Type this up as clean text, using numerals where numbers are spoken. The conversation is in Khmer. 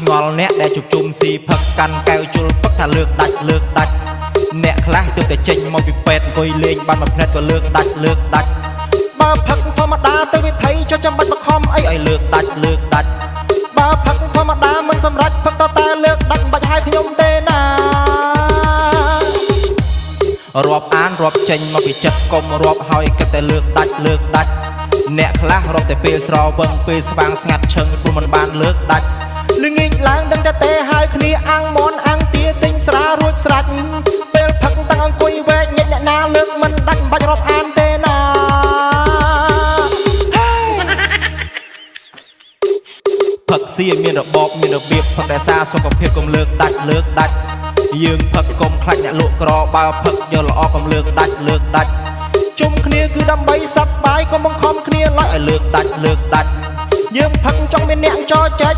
ឆ្ងល់អ្នកដែលជុំជុំស៊ីផឹកកាន់កែវជុលផឹកថាលើកដាច់អ្នកខ្លះទើបតែចេញមកពីពេទ្យអង្គុយលេងបានមួយផ្នែកក៏លើកដាច់បើផឹកធម្មតាទៅវិថីចុះចាំបាច់បខំអីឲ្យលើកដាច់បើផឹកធម្មតាមិនសម្រេចផឹកតែលើកដាច់បាច់ឲ្យខ្ញុំទេណារាប់អានរាប់ចេញមកពីចិត្តកុំរាប់ហើយគិតតែលើកដាច់អ្នកខ្លះរាប់តែពេលស្រវឹងពេលស្វាងស្ងាត់ឈឹងព្រោះមិនបានលើកដាច់ល្ងាចឡើងដឹងតែទេហើយគ្នាអាំងមន់អាំងទាទិញស្រារួចស្រេចពេលផឹកតាំងអង្គុយវែកញិចអ្នកណាលើកមិនដាច់បាច់រាប់អានទេណាផឹកស៊ីឲ្យមានរបបមានរបៀបផឹកតែសារសុខភាពកុំលើកដាច់យើងផឹកកុំខ្លាចអ្នកលក់ក្របើផឹកយកល្អកុំលើកដាច់ជុំគ្នាគឺដើម្បីសប្បាយកុំបង្ខំគ្នាឡើយឲ្យលើកដាច់យើងផឹកចង់មានអ្នកចោចែក